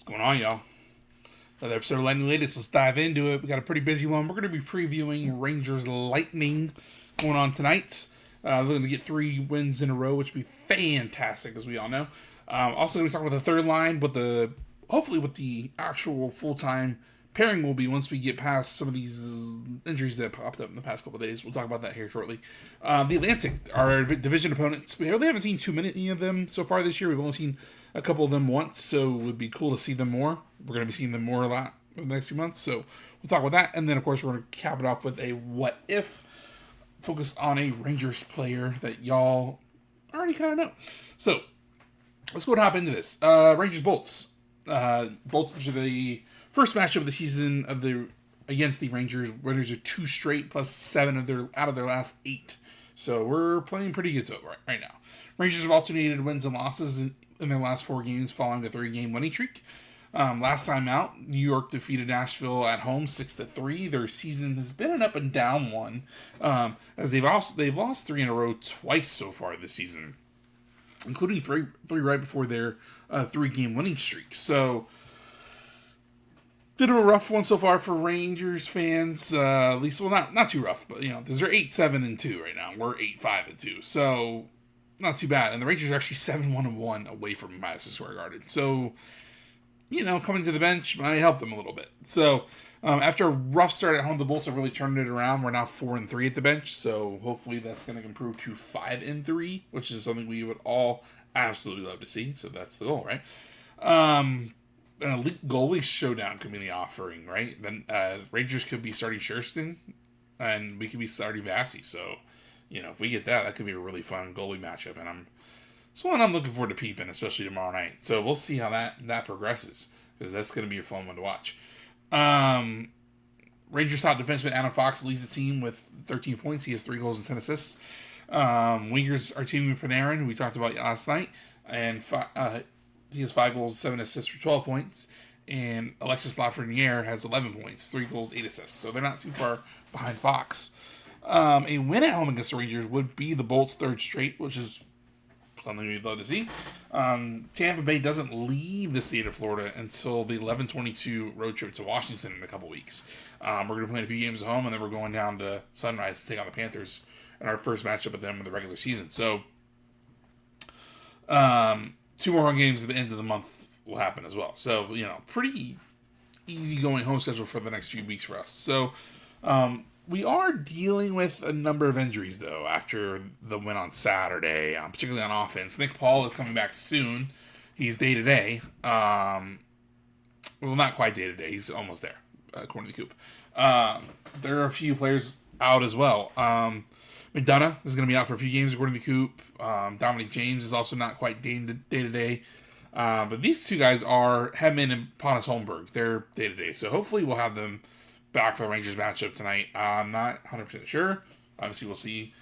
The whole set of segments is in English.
Going on, y'all? Another episode of Lightning Latest. Let's dive into it. We got a pretty busy one. We're going to be previewing Rangers Lightning going on tonight. They're going to get 3 wins in a row, which would be fantastic, as we all know. Also, going to talk about the third line, but hopefully what the actual full-time pairing will be once we get past some of these injuries that popped up in the past couple of days. We'll talk about that here shortly. The Atlantic, our division opponents, we really haven't seen too many of them so far this year. We've only seen a couple of them once, so it would be cool to see them more. We're going to be seeing them more a lot in the next few months, so we'll talk about that. And then, of course, we're going to cap it off with a what if, focused on a Rangers player that y'all already kind of know. So, let's go and hop into this. Rangers Bolts. Bolts, which are the first matchup of the season against the Rangers. Rangers are 2 straight plus 7 out of their last 8. So we're playing pretty good right now. Rangers have alternated wins and losses in their last 4 games following a 3-game winning streak. Last time out, New York defeated Nashville at home 6-3. Their season has been an up and down one, as they've lost 3 in a row twice so far this season, including three right before their 3-game winning streak. So, bit of a rough one so far for Rangers fans. At least, well, not too rough, but because they're 8-7-2 right now. We're 8-5-2, so not too bad. And the Rangers are actually 7-1-1 away from Madison Square Garden. So, coming to the bench might help them a little bit. So, after a rough start at home, the Bolts have really turned it around. We're now 4-3 at the bench, so hopefully that's going to improve to 5-3, which is something we would all absolutely love to see. So that's the goal, right? An elite goalie showdown could be the offering, right? Then Rangers could be starting Schurston, and we could be starting Vasi. So, if we get that could be a really fun goalie matchup, and it's one I'm looking forward to peeping, especially tomorrow night. So we'll see how that progresses, because that's going to be a fun one to watch. Rangers top defenseman Adam Fox leads the team with 13 points. He has 3 goals and 10 assists. Wingers Artemi Panarin, who we talked about last night, and he has 5 goals, 7 assists for 12 points. And Alexis Lafreniere has 11 points, 3 goals, 8 assists. So they're not too far behind Fox. A win at home against the Rangers would be the Bolts' 3rd straight, which is something we'd love to see. Tampa Bay doesn't leave the state of Florida until the 11/22 road trip to Washington in a couple weeks. We're going to play a few games at home, and then we're going down to Sunrise to take on the Panthers in our first matchup with them in the regular season. So, 2 more home games at the end of the month will happen as well. So, pretty easy going home schedule for the next few weeks for us. So, we are dealing with a number of injuries, though, after the win on Saturday, particularly on offense. Nick Paul is coming back soon. He's day-to-day. Well, not quite day-to-day. He's almost there, according to the Coop. There are a few players out as well. McDonough is going to be out for a few games, according to the Coop. Dominic James is also not quite day-to-day. But these 2 guys are Hedman and Pontus Holmberg. They're day-to-day. So hopefully we'll have them back for the Rangers matchup tonight. I'm not 100% sure. Obviously, we'll see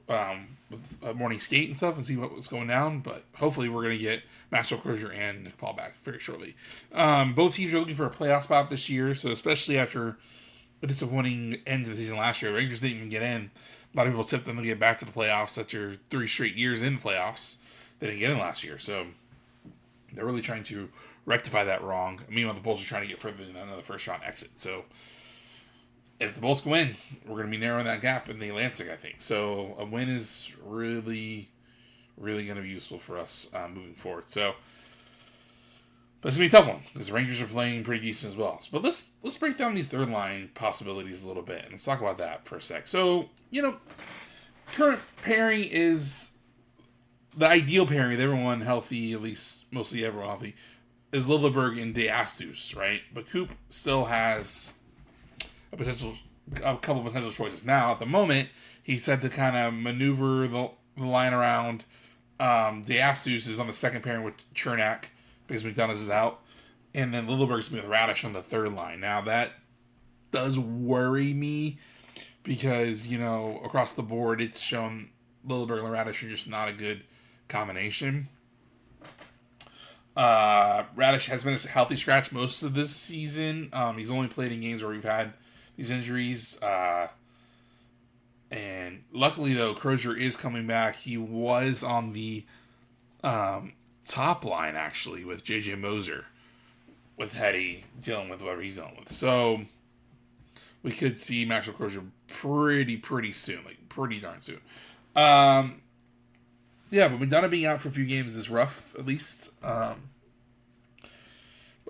with a morning skate and stuff and see what's going down. But hopefully, we're going to get Maxwell Crozier and Nick Paul back very shortly. Both teams are looking for a playoff spot this year. So especially after a disappointing end to the season last year, Rangers didn't even get in. A lot of people tipped them to get back to the playoffs after 3 straight years in the playoffs. They didn't get in last year. So they're really trying to rectify that wrong. Meanwhile, the Bulls are trying to get further than another first-round exit. So, if the Bulls can win, we're going to be narrowing that gap in the Atlantic, I think. So, a win is really, really going to be useful for us moving forward. So, but it's going to be a tough one, because the Rangers are playing pretty decent as well. But let's break down these third-line possibilities a little bit, and let's talk about that for a sec. So, current pairing is the ideal pairing with everyone healthy, at least mostly everyone healthy, is Lilleberg and DeAstus, right? But Coop still has a couple potential choices. Now, at the moment, he said to kind of maneuver the line around. DeAstus is on the second pairing with Chernak because McDonough is out. And then Lilleberg's with Radish on the third line. Now, that does worry me because, across the board, it's shown Lilleberg and Radish are just not a good combination. Radish has been a healthy scratch most of this season. He's only played in games where we've had these injuries. And luckily, though, Crozier is coming back. He was on the top line, actually, with J.J. Moser. with Hetty dealing with whatever he's dealing with. So we could see Maxwell Crozier pretty soon, like pretty darn soon. Yeah, but Madonna being out for a few games is rough, at least.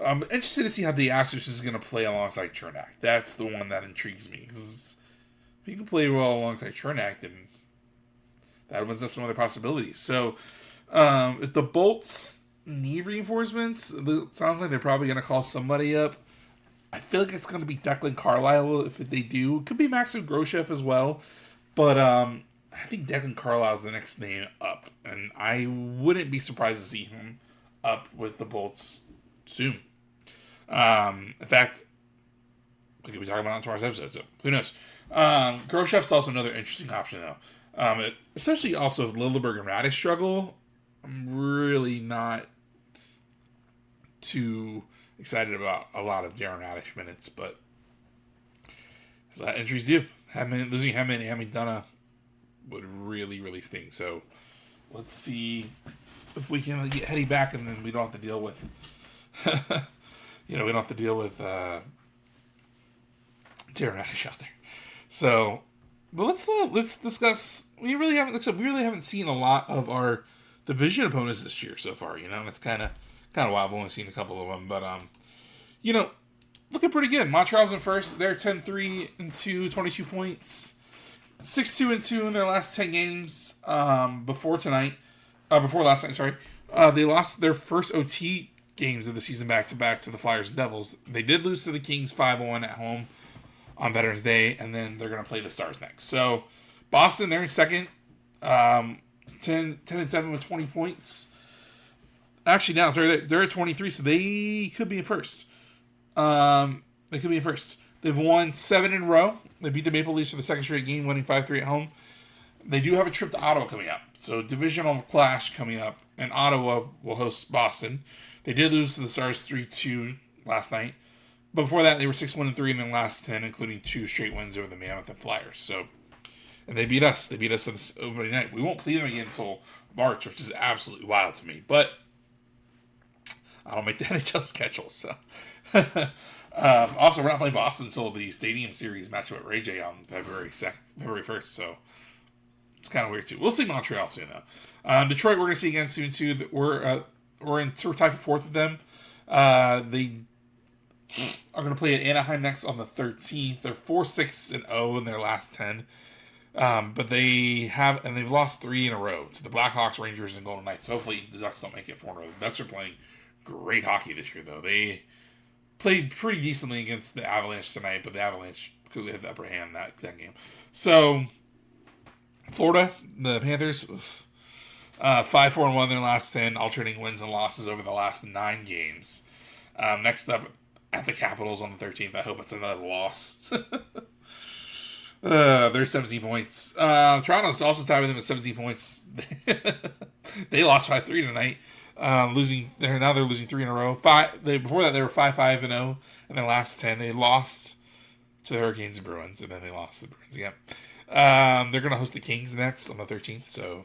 I'm interested to see how DeAstris is going to play alongside Chernak. That's the one that intrigues me. Because if he can play well alongside Chernak, then that opens up some other possibilities. So, if the Bolts need reinforcements, it sounds like they're probably going to call somebody up. I feel like it's going to be Declan Carlisle if they do. It could be Maxim Groshev as well. But I think Declan Carlisle is the next name up. And I wouldn't be surprised to see him up with the Bolts soon. In fact, we could be talking about it on tomorrow's episode, so who knows. Groshev's also another interesting option, though. Especially also if Lilleberg and Radish struggle, I'm really not too excited about a lot of Darren Radish minutes, but as injuries do. Losing Hammond and Hamidana would really sting. So let's see if we can get Hetty back, and then we don't have to deal with we don't have to deal with Darren Radish out there. So, but let's discuss. We really haven't seen a lot of our division opponents this year so far. And it's kind of wild. I've only seen a couple of them, but looking pretty good. Montreal's in first. They're 10-3-2, 22 points. 6-2-2 in their last 10 games. Before last night. Sorry, they lost their first OT games of the season back-to-back to the Flyers and Devils. They did lose to the Kings 5-1 at home on Veterans Day, and then they're going to play the Stars next. So, Boston, they're in second, 10-7 with 20 points. Actually, now, sorry, they're at 23, so they could be in first. They've won 7 in a row. They beat the Maple Leafs for the second straight game, winning 5-3 at home. They do have a trip to Ottawa coming up, so divisional clash coming up, and Ottawa will host Boston. They did lose to the Stars 3-2 last night. But before that, they were 6-1-3 in their last 10, including 2 straight wins over the Mammoth and Flyers. So, and they beat us. They beat us on this opening night. We won't play them again until March, which is absolutely wild to me. But I don't make the NHL schedule, so. Also, we're not playing Boston until the Stadium Series matchup at Ray J on February 1st. So it's kind of weird too. We'll see Montreal soon though. Detroit, we're going to see again soon too. We're tied for 4th with them. They are going to play at Anaheim next on the 13th. They're 4-6-0 in their last 10. But they've lost 3 in a row to the Blackhawks, Rangers, and Golden Knights. So hopefully the Ducks don't make it 4 in a row. The Ducks are playing great hockey this year, though. They played pretty decently against the Avalanche tonight, but the Avalanche clearly had the upper hand that game. So, Florida, the Panthers, 5-4-1 in their last 10, alternating wins and losses over the last 9 games. Next up, at the Capitals on the 13th. I hope it's another loss. They're 17 points. Toronto's also tied with them at 17 points. They lost 5-3 tonight. They're losing 3 in a row. Before that, they were 5-5-0 in their last 10. They lost to the Hurricanes and Bruins, and then they lost to the Bruins again. They're going to host the Kings next on the 13th. So,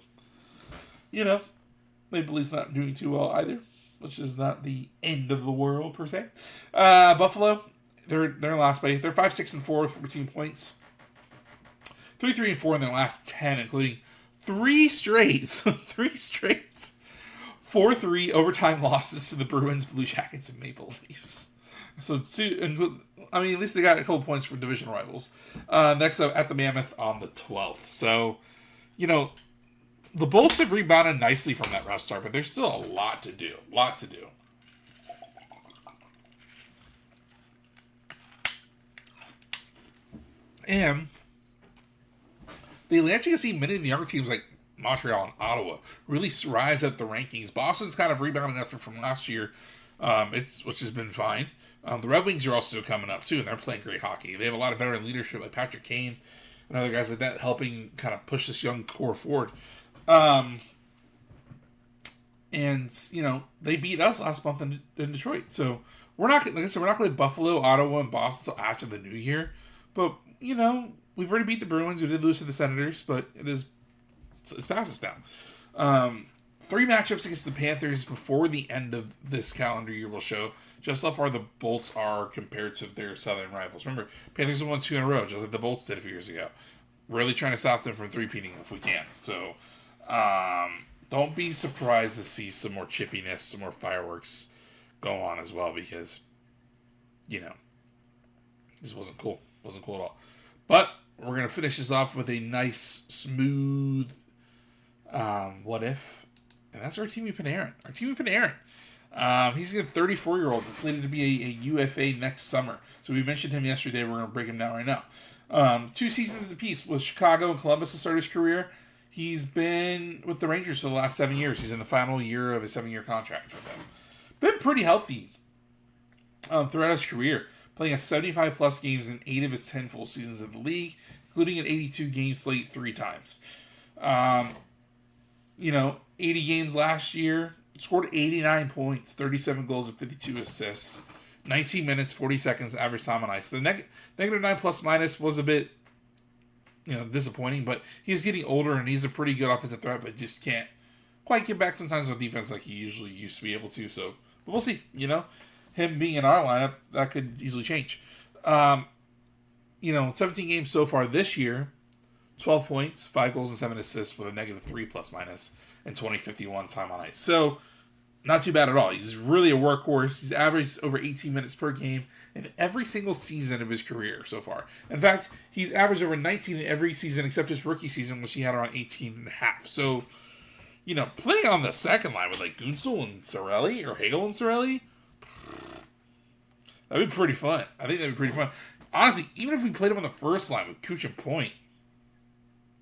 Maple Leafs not doing too well either, which is not the end of the world per se. Buffalo, they're in last place. They're 5-6-4 with 14 points. 3-3-4 in their last 10, including 3 straight 4-3 overtime losses to the Bruins, Blue Jackets, and Maple Leafs. So, at least they got a couple points for division rivals. Next up, at the Mammoth on the 12th. So, the Bolts have rebounded nicely from that rough start, but there's still a lot to do. And the Atlantic has seen many of the younger teams like Montreal and Ottawa really rise up the rankings. Boston's kind of rebounding after from last year, which has been fine. The Red Wings are also coming up too, and they're playing great hockey. They have a lot of veteran leadership like Patrick Kane and other guys like that helping kind of push this young core forward. They beat us last month in Detroit. So we're not going to play Buffalo, Ottawa, and Boston until after the new year. But we've already beat the Bruins. We did lose to the Senators, but it's past us now. 3 matchups against the Panthers before the end of this calendar year will show just how far the Bolts are compared to their Southern rivals. Remember, Panthers have won 2 in a row, just like the Bolts did a few years ago. Really trying to stop them from three-peating if we can. So, don't be surprised to see some more chippiness, some more fireworks go on as well, because, this wasn't cool. Wasn't cool at all. But we're going to finish this off with a nice, smooth what if. And that's Artemi Panarin. Artemi Panarin. He's a 34-year-old that's slated to be a UFA next summer. So we mentioned him yesterday. We're going to break him down right now. 2 seasons apiece with Chicago and Columbus to start his career. He's been with the Rangers for the last 7 years. He's in the final year of his 7-year contract with them. Been pretty healthy throughout his career, playing 75-plus games in 8 of his 10 full seasons of the league, including an 82-game slate 3 times. 80 games last year, scored 89 points, 37 goals and 52 assists, 19 minutes, 40 seconds average time on ice. The negative 9 plus minus was a bit, disappointing, but he's getting older and he's a pretty good offensive threat, but just can't quite get back sometimes on defense like he usually used to be able to. So, but we'll see. Him being in our lineup, that could easily change. 17 games so far this year, 12 points, 5 goals and 7 assists with a negative 3 plus minus and 20-51 time on ice. So, not too bad at all. He's really a workhorse. He's averaged over 18 minutes per game in every single season of his career so far. In fact, he's averaged over 19 in every season except his rookie season, which he had around 18 and a half. So, playing on the second line with like Gunsel and Cirelli or Hagel and Cirelli, that'd be pretty fun. I think that'd be pretty fun. Honestly, even if we played him on the first line with Cooch and Point,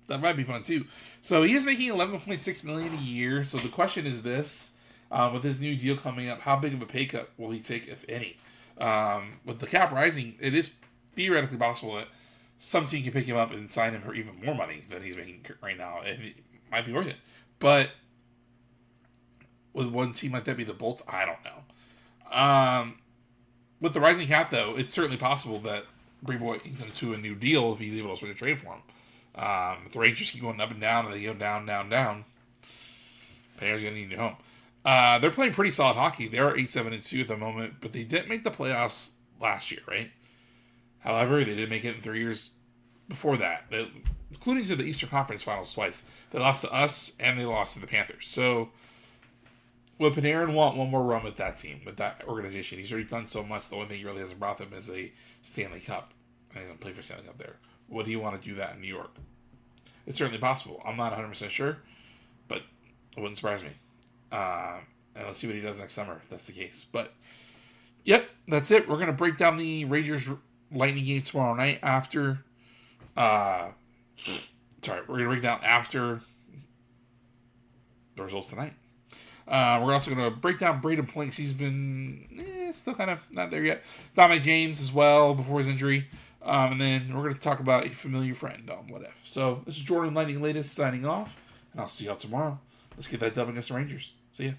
that might be fun too. So he is making $11.6 million a year. So the question is this: with his new deal coming up, how big of a pay cut will he take, if any? With the cap rising, it is theoretically possible that some team can pick him up and sign him for even more money than he's making right now, and it might be worth it. But would one team like that be the Bolts? I don't know. With the rising cap, though, it's certainly possible that Breeboy gets into a new deal if he's able to swing a trade for him. If the Rangers keep going up and down, and they go down, Panarin's going to need a new home. They're playing pretty solid hockey. They are 8-7-2 at the moment, but they didn't make the playoffs last year, right? However, they did make it in 3 years before that, including to the Eastern Conference Finals twice. They lost to us, and they lost to the Panthers. So, would Panarin want one more run with that team, with that organization? He's already done so much. The only thing he really hasn't brought them is a Stanley Cup, and he hasn't played for Stanley Cup there. Would he want to do that in New York? It's certainly possible. I'm not 100% sure, but it wouldn't surprise me. And let's see what he does next summer if that's the case. But, yep, that's it. We're going to break down the Rangers Lightning game tomorrow night after. We're going to break down after the results tonight. We're also going to break down Braden Point. He's been still kind of not there yet. Dominic James as well before his injury. And then we're going to talk about a familiar friend on What If. So this is Jordan Lightning Latest signing off, and I'll see y'all tomorrow. Let's get that dub against the Rangers. See ya.